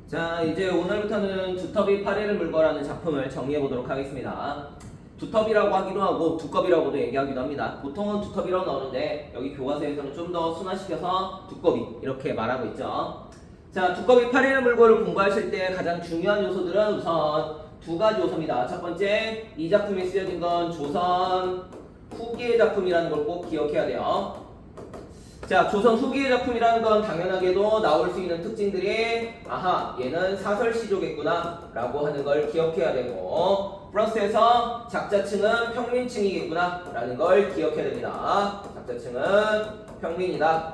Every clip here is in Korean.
자, 이제 오늘부터는 두터비 파리를 물거라는 작품을 정리해 보도록 하겠습니다. 두터비라고 하기도 하고 두꺼비라고도 얘기하기도 합니다. 보통은 두터비라고 나오는데 여기 교과서에서는 좀 더 순화시켜서 두꺼비 이렇게 말하고 있죠. 자, 두꺼비 파리를 물고를 공부하실 때 가장 중요한 요소들은 우선 두 가지 요소입니다. 첫 번째, 이 작품에 쓰여진 건 조선 후기의 작품이라는 걸 꼭 기억해야 돼요. 자, 조선 후기의 작품이라는 건 당연하게도 나올 수 있는 특징들이 아하, 얘는 사설시조겠구나 라고 하는 걸 기억해야 되고, 플러스해서 작자층은 평민층이겠구나 라는 걸 기억해야 됩니다. 작자층은 평민이다.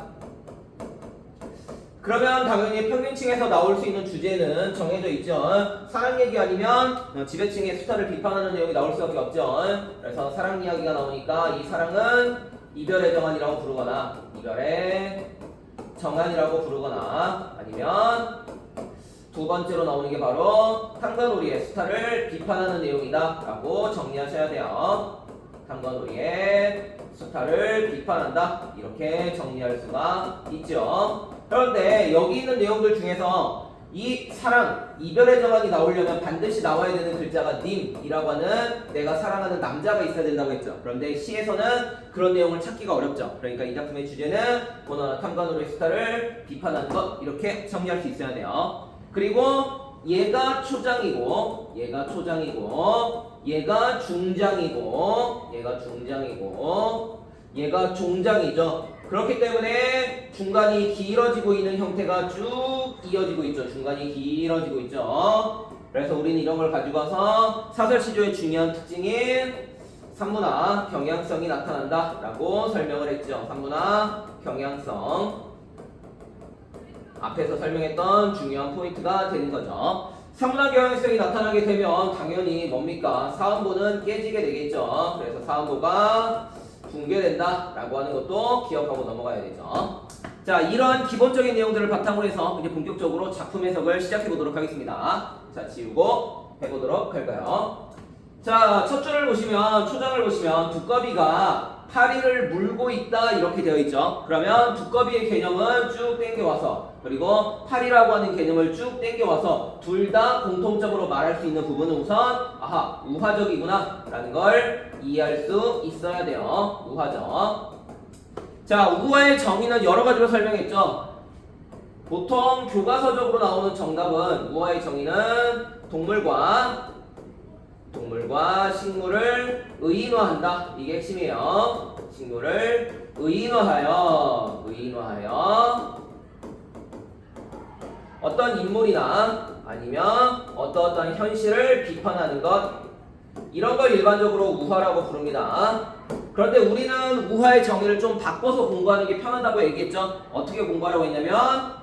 그러면 당연히 평민층에서 나올 수 있는 주제는 정해져 있죠. 사랑 얘기 아니면 지배층의 수탈을 비판하는 내용이 나올 수밖에 없죠. 그래서 사랑 이야기가 나오니까 이 사랑은 이별의 정한이라고 부르거나 이별의 정한이라고 부르거나 아니면 두 번째로 나오는 게 바로 탕과놀이의 수탈을 비판하는 내용이다 라고 정리하셔야 돼요. 탕과놀이의 수탈을 비판한다 이렇게 정리할 수가 있죠. 그런데 여기 있는 내용들 중에서 이 사랑, 이별의 정한이 나오려면 반드시 나와야 되는 글자가 님이라고 하는 내가 사랑하는 남자가 있어야 된다고 했죠. 그런데 시에서는 그런 내용을 찾기가 어렵죠. 그러니까 이 작품의 주제는 번호나 탕과놀이의 수탈을 비판하는 것 이렇게 정리할 수 있어야 돼요. 그리고 얘가 초장이고 얘가 중장이고 얘가 종장이죠. 그렇기 때문에 중간이 길어지고 있는 형태가 쭉 이어지고 있죠. 중간이 길어지고 있죠. 그래서 우리는 이런 걸 가지고 와서 사설시조의 중요한 특징인 산문화 경향성이 나타난다 라고 설명을 했죠. 산문화 경향성 앞에서 설명했던 중요한 포인트가 되는 거죠. 산문화 경향성이 나타나게 되면 당연히 뭡니까? 사음보는 깨지게 되겠죠. 그래서 사음보가 붕괴된다 라고 하는 것도 기억하고 넘어가야 되죠. 자, 이러한 기본적인 내용들을 바탕으로 해서 이제 본격적으로 작품 해석을 시작해 보도록 하겠습니다. 자, 지우고 해보도록 할까요? 자, 첫 줄을 보시면, 초장을 보시면 두꺼비가 파리를 물고 있다 이렇게 되어 있죠. 그러면 두꺼비의 개념은 쭉 땡겨와서, 그리고 파리라고 하는 개념을 쭉 땡겨와서 둘 다 공통적으로 말할 수 있는 부분은 우선 아하, 우화적이구나 라는 걸 이해할 수 있어야 돼요. 우화적. 자, 우화의 정의는 여러 가지로 설명했죠. 보통 교과서적으로 나오는 정답은 우화의 정의는 동물과 식물을 의인화한다. 이게 핵심이에요. 식물을 의인화하여 어떤 인물이나 아니면 어떠한 현실을 비판하는 것 이런 걸 일반적으로 우화라고 부릅니다. 그런데 우리는 우화의 정의를 좀 바꿔서 공부하는 게 편하다고 얘기했죠. 어떻게 공부하라고 했냐면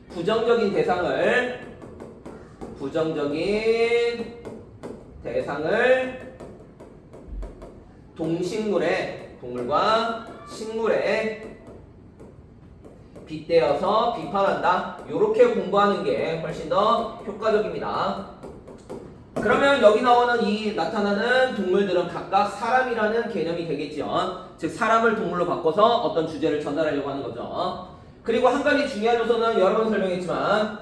부정적인 대상을 동물과 식물에 빗대어서 비판한다. 이렇게 공부하는 게 훨씬 더 효과적입니다. 그러면 여기 나타나는 동물들은 각각 사람이라는 개념이 되겠죠. 즉 사람을 동물로 바꿔서 어떤 주제를 전달하려고 하는 거죠. 그리고 한 가지 중요한 요소는 여러 번 설명했지만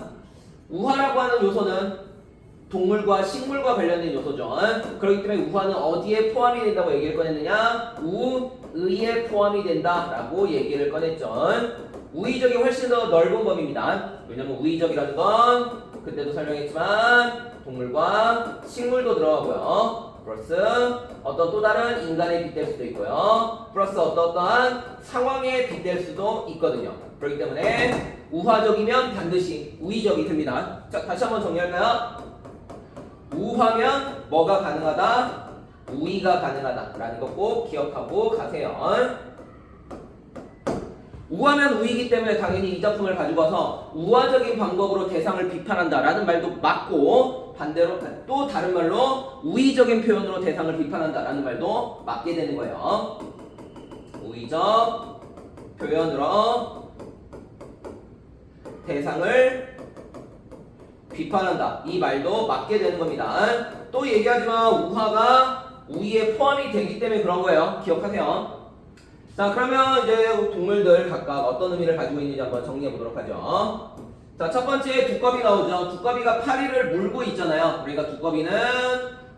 우화라고 하는 요소는 동물과 식물과 관련된 요소죠. 그렇기 때문에 우화는 어디에 포함이 된다고 얘기를 꺼냈느냐? 우의에 포함이 된다라고 얘기를 꺼냈죠. 우의적이 훨씬 더 넓은 범위입니다. 왜냐면 우의적이라는 건 그때도 설명했지만 동물과 식물도 들어가고요. 플러스 어떤 또 다른 인간에 빗댈 수도 있고요. 플러스 어떠한 상황에 빗댈 수도 있거든요. 그렇기 때문에 우화적이면 반드시 우의적이 됩니다. 자, 다시 한번 정리할까요? 우화면 뭐가 가능하다? 우의가 가능하다 라는 거 꼭 기억하고 가세요. 우화면 우의이기 때문에 당연히 이 작품을 가지고 와서 우화적인 방법으로 대상을 비판한다 라는 말도 맞고 반대로 또 다른 말로 우의적인 표현으로 대상을 비판한다 라는 말도 맞게 되는 거예요. 우의적 표현으로 대상을 비판한다. 이 말도 맞게 되는 겁니다. 또 얘기하지만 우화가 우의에 포함이 되기 때문에 그런 거예요. 기억하세요. 자, 그러면 이제 동물들 각각 어떤 의미를 가지고 있는지 한번 정리해 보도록 하죠. 자, 첫 번째 두꺼비 나오죠. 두꺼비가 파리를 물고 있잖아요. 그러니까 두꺼비는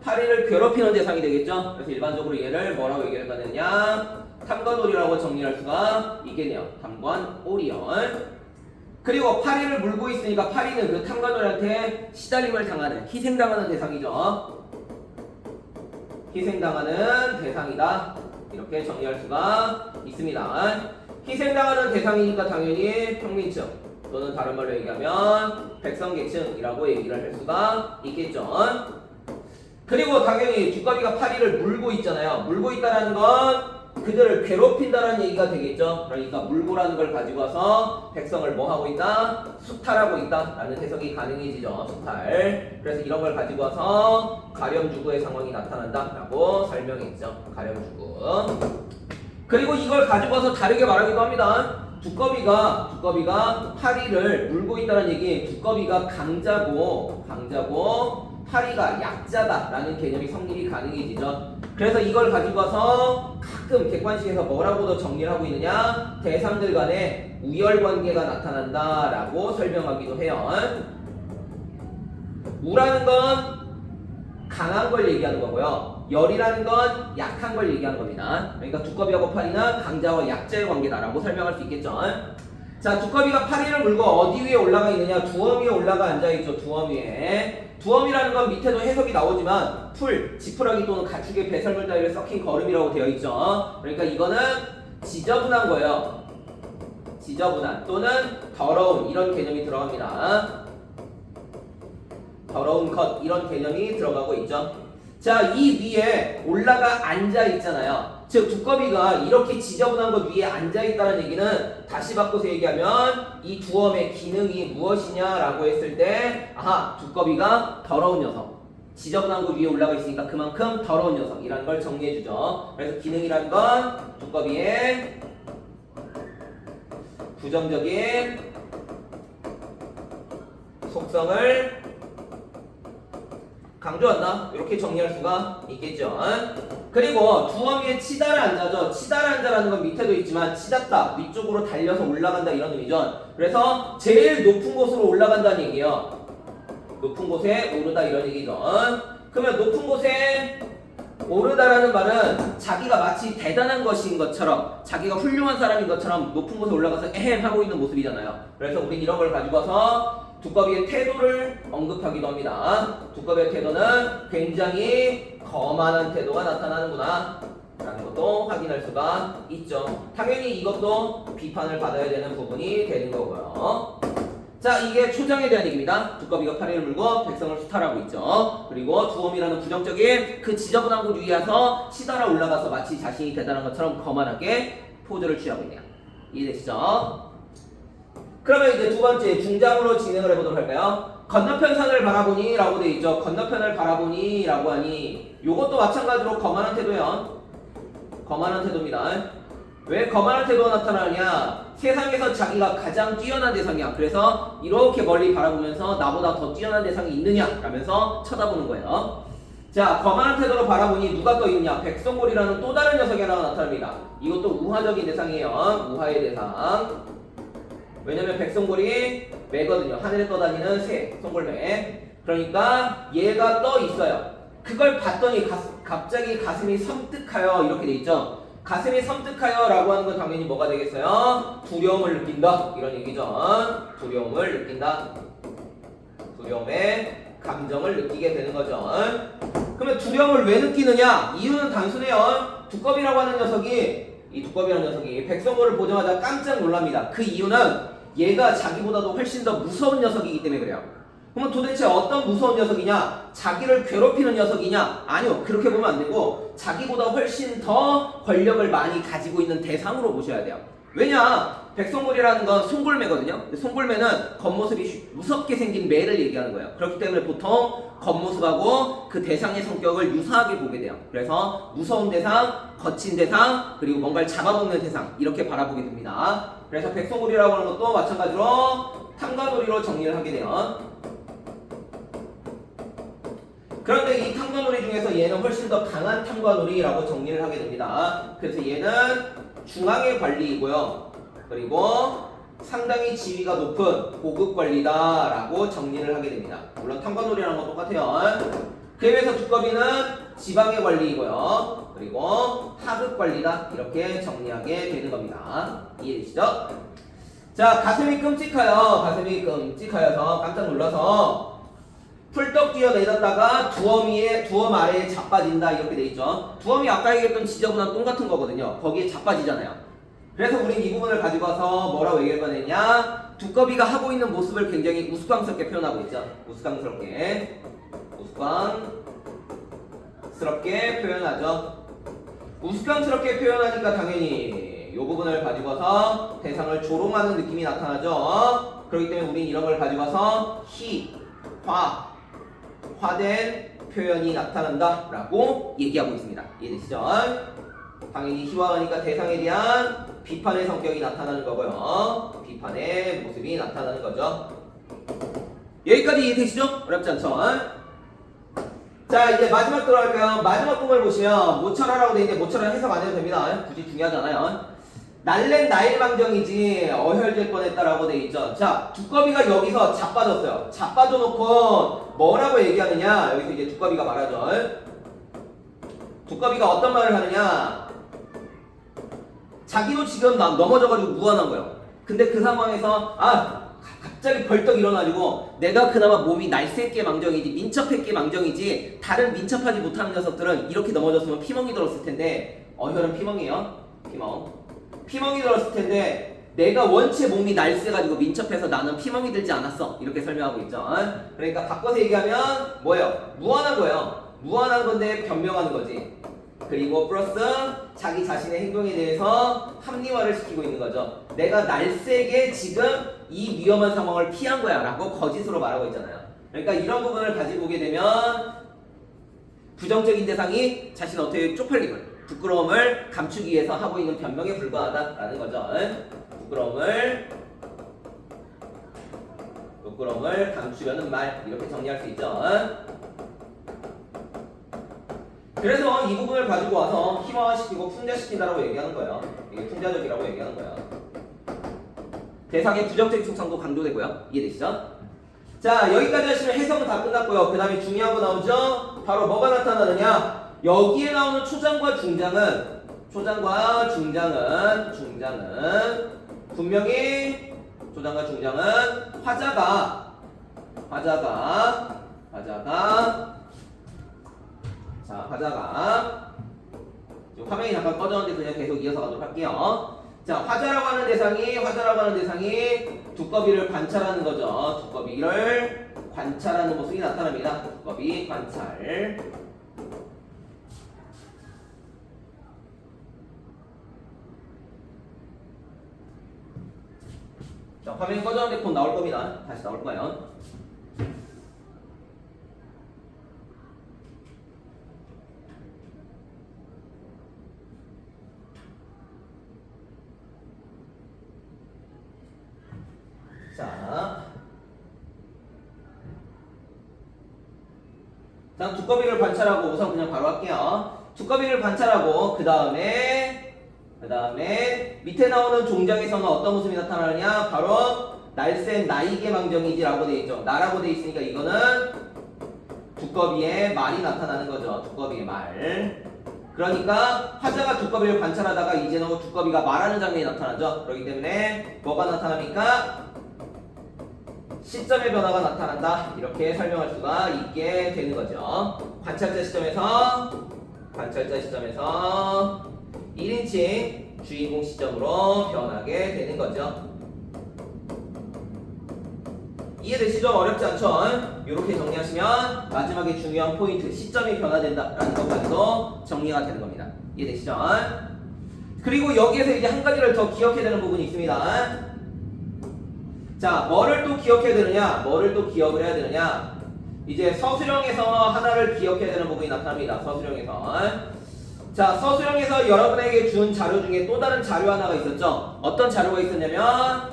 파리를 괴롭히는 대상이 되겠죠. 그래서 일반적으로 얘를 뭐라고 얘기할 거냐? 탐관오리라고 정리할 수가 있겠네요. 탐관오리열. 그리고 파리를 물고 있으니까 파리는 그 탐관오리한테 시달림을 당하는, 희생당하는 대상이죠. 희생당하는 대상이다. 이렇게 정리할 수가 있습니다. 희생당하는 대상이니까 당연히 평민층 또는 다른 말로 얘기하면 백성계층이라고 얘기를 할 수가 있겠죠. 그리고 당연히 두꺼비가 파리를 물고 있잖아요. 물고 있다는 건 그들을 괴롭힌다는 얘기가 되겠죠. 그러니까 물고라는 걸 가지고 와서 백성을 뭐 하고 있다? 수탈하고 있다 라는 해석이 가능해지죠. 수탈. 그래서 이런 걸 가지고 와서 가렴주구의 상황이 나타난다 라고 설명했죠. 가렴주구. 그리고 이걸 가지고 와서 다르게 말하기도 합니다. 두꺼비가 파리를 물고 있다는 얘기, 두꺼비가 강자고 파리가 약자다라는 개념이 성립이 가능해지죠. 그래서 이걸 가지고 와서 가끔 객관식에서 뭐라고도 정리를 하고 있느냐? 대상들 간의 우열관계가 나타난다라고 설명하기도 해요. 우라는 건 강한 걸 얘기하는 거고요. 열이라는 건 약한 걸 얘기하는 겁니다. 그러니까 두꺼비하고 파리는 강자와 약자의 관계다라고 설명할 수 있겠죠. 자, 두꺼비가 파리를 물고 어디 위에 올라가 있느냐? 두엄 위에 올라가 앉아있죠. 두엄 위에. 두엄이라는 건 밑에도 해석이 나오지만 풀, 지푸라기 또는 가축의 배설물 따위를 썩힌 거름이라고 되어 있죠. 그러니까 이거는 지저분한 거예요. 지저분한 또는 더러운 이런 개념이 들어갑니다. 더러운 것 이런 개념이 들어가고 있죠. 자, 이 위에 올라가 앉아 있잖아요. 즉 두꺼비가 이렇게 지저분한 것 위에 앉아 있다는 얘기는 다시 바꿔서 얘기하면 이 두엄의 기능이 무엇이냐라고 했을 때 아하, 두꺼비가 더러운 녀석, 지저분한 것 위에 올라가 있으니까 그만큼 더러운 녀석이라는 걸 정리해주죠. 그래서 기능이라는 건 두꺼비의 부정적인 속성을 강조한다. 이렇게 정리할 수가 있겠죠. 그리고 두엄 위에 치다를 앉아죠. 치다를 앉아라는 건 밑에도 있지만 치닫다, 위쪽으로 달려서 올라간다 이런 의미죠. 그래서 제일 높은 곳으로 올라간다는 얘기예요. 높은 곳에 오르다 이런 얘기죠. 그러면 높은 곳에 오르다라는 말은 자기가 마치 대단한 것인 것처럼, 자기가 훌륭한 사람인 것처럼 높은 곳에 올라가서 에헴 하고 있는 모습이잖아요. 그래서 우린 이런 걸 가지고 와서 두꺼비의 태도를 언급하기도 합니다. 두꺼비의 태도는 굉장히 거만한 태도가 나타나는구나 라는 것도 확인할 수가 있죠. 당연히 이것도 비판을 받아야 되는 부분이 되는 거고요. 자, 이게 초장에 대한 얘기입니다. 두꺼비가 파리를 물고 백성을 수탈하고 있죠. 그리고 두엄이라는 부정적인 그 지저분한 곳 위에서 치달아 올라가서 마치 자신이 대단한 것처럼 거만하게 포즈를 취하고 있네요. 이해되시죠? 그러면 이제 두 번째 중장으로 진행을 해보도록 할까요? 건너편 산을 바라보니 라고 되어 있죠. 건너편을 바라보니 라고 하니 요것도 마찬가지로 거만한 태도예요. 거만한 태도입니다. 왜 거만한 태도가 나타나느냐? 세상에서 자기가 가장 뛰어난 대상이야. 그래서 이렇게 멀리 바라보면서 나보다 더 뛰어난 대상이 있느냐? 라면서 쳐다보는 거예요. 자, 거만한 태도로 바라보니 누가 떠 있느냐? 백성골이라는 또 다른 녀석이 하나가 나타납니다. 이것도 우화적인 대상이에요. 우화의 대상. 왜냐면 백성골이 매거든요. 하늘에 떠다니는 새, 송골매. 그러니까 얘가 떠 있어요. 그걸 봤더니 갑자기 가슴이 섬뜩하여 이렇게 돼 있죠. 가슴이 섬뜩하여 라고 하는 건 당연히 뭐가 되겠어요? 두려움을 느낀다 이런 얘기죠. 두려움을 느낀다. 두려움의 감정을 느끼게 되는 거죠. 그러면 두려움을 왜 느끼느냐? 이유는 단순해요. 두꺼비라고 하는 녀석이, 이 두꺼비라는 녀석이 백성골을 보자마자 깜짝 놀랍니다. 그 이유는 얘가 자기보다도 훨씬 더 무서운 녀석이기 때문에 그래요. 그러면 도대체 어떤 무서운 녀석이냐? 자기를 괴롭히는 녀석이냐? 아니요. 그렇게 보면 안 되고 자기보다 훨씬 더 권력을 많이 가지고 있는 대상으로 보셔야 돼요. 왜냐? 백성골이라는 건 송골매거든요. 송골매는 겉모습이 무섭게 생긴 매를 얘기하는 거예요. 그렇기 때문에 보통 겉모습하고 그 대상의 성격을 유사하게 보게 돼요. 그래서 무서운 대상, 거친 대상, 그리고 뭔가를 잡아먹는 대상 이렇게 바라보게 됩니다. 그래서 백성골이라고 하는 것도 마찬가지로 탐관오리로 정리를 하게 돼요. 그런데 이 탐관오리 중에서 얘는 훨씬 더 강한 탐관오리라고 정리를 하게 됩니다. 그래서 얘는 중앙의 관리이고요. 그리고 상당히 지위가 높은 고급 관리다라고 정리를 하게 됩니다. 물론 탐관오리랑 건 똑같아요. 그에 비해서 두꺼비는 지방의 관리이고요. 그리고 하급 관리다 이렇게 정리하게 되는 겁니다. 이해되시죠? 자, 가슴이 끔찍하여. 가슴이 끔찍하여서 깜짝 놀라서 풀떡 뛰어내렸다가 두엄 아래에 자빠진다 이렇게 돼 있죠. 두엄이 아까 얘기했던 지저분한 똥 같은 거거든요. 거기에 자빠지잖아요. 그래서 우린 이 부분을 가지고 와서 뭐라고 얘기할 뻔했냐? 두꺼비가 하고 있는 모습을 굉장히 우스꽝스럽게 표현하고 있죠. 우스꽝스럽게 표현하죠. 우스꽝스럽게 표현하니까 당연히 이 부분을 가지고 와서 대상을 조롱하는 느낌이 나타나죠. 그렇기 때문에 우린 이런 걸 가지고 와서 화된 표현이 나타난다 라고 얘기하고 있습니다. 이해되시죠? 당연히 희화하니까 대상에 대한 비판의 성격이 나타나는 거고요. 비판의 모습이 나타나는 거죠. 여기까지 이해되시죠? 어렵지 않죠? 자, 이제 마지막 들어갈까요? 마지막 부분을 보시면 모처라라고 돼 있는데 모처라 해석 안 해도 됩니다. 굳이 중요하지 않아요. 날랜 나일망정이지 어혈될 뻔했다라고 돼 있죠. 자, 두꺼비가 여기서 자빠졌어요. 자빠져 놓고 뭐라고 얘기하느냐? 여기서 이제 두꺼비가 말하죠. 두꺼비가 어떤 말을 하느냐? 자기도 지금 넘어져가지고 무한한 거예요. 근데 그 상황에서 갑자기 벌떡 일어나지고 내가 그나마 몸이 날쌘게 망정이지 민첩했게 망정이지 다른 민첩하지 못하는 녀석들은 이렇게 넘어졌으면 피멍이 들었을 텐데 혈은 피멍이에요. 피멍이 들었을 텐데 내가 원체 몸이 날쌔가지고 민첩해서 나는 피멍이 들지 않았어 이렇게 설명하고 있죠. 그러니까 바꿔서 얘기하면 뭐예요? 무한한 거예요. 무한한 건데 변명하는 거지. 그리고 플러스 자기 자신의 행동에 대해서 합리화를 시키고 있는 거죠. 내가 날쌔게 지금 이 위험한 상황을 피한 거야 라고 거짓으로 말하고 있잖아요. 그러니까 이런 부분을 가지고 보게 되면 부정적인 대상이 자신 어떻게 쪽팔림을 부끄러움을 감추기 위해서 하고 있는 변명에 불과하다라는 거죠. 부끄러움을 감추려는 말 이렇게 정리할 수 있죠. 그래서 이 부분을 가지고 와서 희화화시키고 풍자시킨다라고 얘기하는 거예요. 이게 풍자적이라고 얘기하는 거예요. 대상의 부정적인 속성도 강조되고요. 이해되시죠? 자, 여기까지 하시면 해석은 다 끝났고요. 그 다음에 중요한 거 나오죠? 바로 뭐가 나타나느냐? 여기에 나오는 초장과 중장은 분명히 초장과 중장은 화자가 지금 화면이 잠깐 꺼졌는데 그냥 계속 이어서 가도록 할게요. 자, 화자라고 하는 대상이 두꺼비를 관찰하는 거죠. 두꺼비를 관찰하는 모습이 나타납니다. 두꺼비 관찰. 자, 화면이 꺼졌는데 곧 나올 겁니다. 다시 나올 거예요. 자, 두꺼비를 관찰하고 우선 그냥 바로 할게요. 두꺼비를 관찰하고 그 다음에 밑에 나오는 종장에서는 어떤 모습이 나타나느냐? 바로 날쌘 나이게 망정이지 라고 돼 있죠. 나라고 돼 있으니까 이거는 두꺼비의 말이 나타나는 거죠. 두꺼비의 말. 그러니까 화자가 두꺼비를 관찰하다가 이제는 두꺼비가 말하는 장면이 나타나죠. 그렇기 때문에 뭐가 나타납니까? 시점의 변화가 나타난다. 이렇게 설명할 수가 있게 되는 거죠. 관찰자 시점에서 1인칭 주인공 시점으로 변하게 되는 거죠. 이해되시죠? 어렵지 않죠? 이렇게 정리하시면 마지막에 중요한 포인트 시점이 변화된다라는 것까지도 정리가 되는 겁니다. 이해되시죠? 그리고 여기에서 이제 한 가지를 더 기억해야 되는 부분이 있습니다. 자, 뭐를 또 기억해야 되느냐? 뭐를 또 기억을 해야 되느냐? 이제 서술형에서 하나를 기억해야 되는 부분이 나타납니다. 서술형에서. 자, 서술형에서 여러분에게 준 자료 중에 또 다른 자료 하나가 있었죠? 어떤 자료가 있었냐면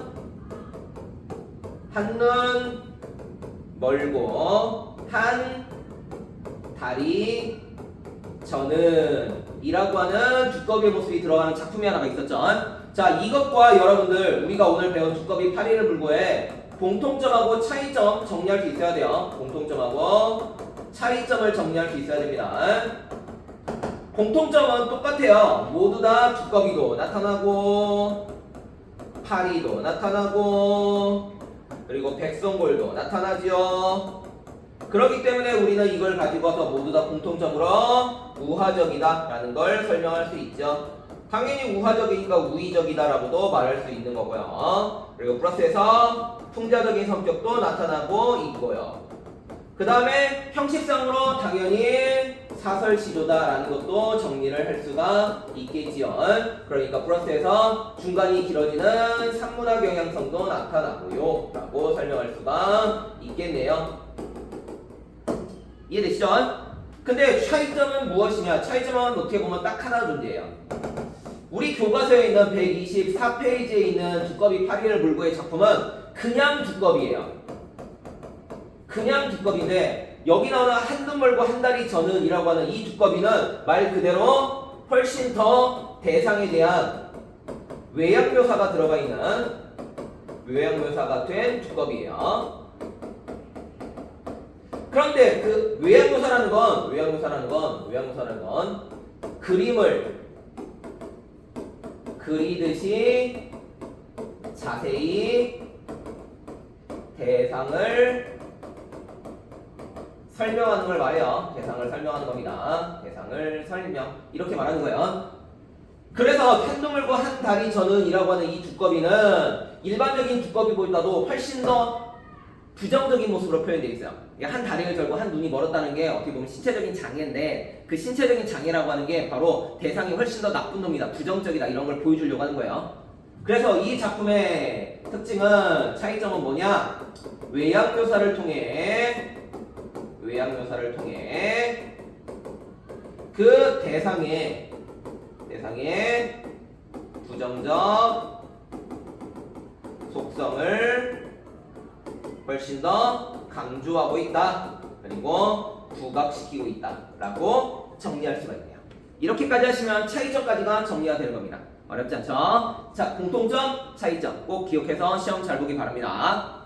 한눈 멀고 한 다리 저는 이라고 하는 두꺼비의 모습이 들어가는 작품이 하나가 있었죠. 자, 이것과 여러분들 우리가 오늘 배운 두꺼비 파리를 불고의 공통점하고 차이점 정리할 수 있어야 돼요. 공통점하고 차이점을 정리할 수 있어야 됩니다. 공통점은 똑같아요. 모두 다 두꺼비도 나타나고 파리도 나타나고 그리고 백성골도 나타나죠. 그렇기 때문에 우리는 이걸 가지고서 모두 다 공통점으로 우화적이다 라는 걸 설명할 수 있죠. 당연히 우화적이니까 우의적이다라고도 말할 수 있는 거고요. 그리고 플러스해서 풍자적인 성격도 나타나고 있고요. 그 다음에 형식상으로 당연히 사설시조다라는 것도 정리를 할 수가 있겠지요. 그러니까 플러스해서 중간이 길어지는 산문화 경향성도 나타나고요 라고 설명할 수가 있겠네요. 이해되시죠? 근데 차이점은 무엇이냐? 차이점은 어떻게 보면 딱 하나 존재해요. 우리 교과서에 있는 124페이지에 있는 두꺼비 파리를 불고의 작품은 그냥 두꺼비예요. 그냥 두꺼비인데 여기 나오는 한눈 멀고 한 달이 저는 이라고 하는 이 두꺼비는 말 그대로 훨씬 더 대상에 대한 외양 묘사가 들어가 있는 외양 묘사가 된 두꺼비예요. 그런데 그 외양 묘사라는 건 그림을 그리듯이 자세히 대상을 설명하는 걸 말해요. 대상을 설명하는 겁니다. 대상을 설명 이렇게 말하는 거예요. 그래서 캔둥물과 한 다리 저는이라고 하는 이 두꺼비는 일반적인 두꺼비보다도 훨씬 더 부정적인 모습으로 표현되어 있어요. 한 다리를 절고 한 눈이 멀었다는 게 어떻게 보면 신체적인 장애인데 그 신체적인 장애라고 하는 게 바로 대상이 훨씬 더 나쁜 놈이다, 부정적이다 이런 걸 보여주려고 하는 거예요. 그래서 이 작품의 특징은 차이점은 뭐냐? 외양 묘사를 통해 그 대상의 부정적 속성을 훨씬 더 강조하고 있다. 그리고 부각시키고 있다. 라고 정리할 수가 있네요. 이렇게까지 하시면 차이점까지가 정리가 되는 겁니다. 어렵지 않죠? 자, 공통점, 차이점 꼭 기억해서 시험 잘 보기 바랍니다.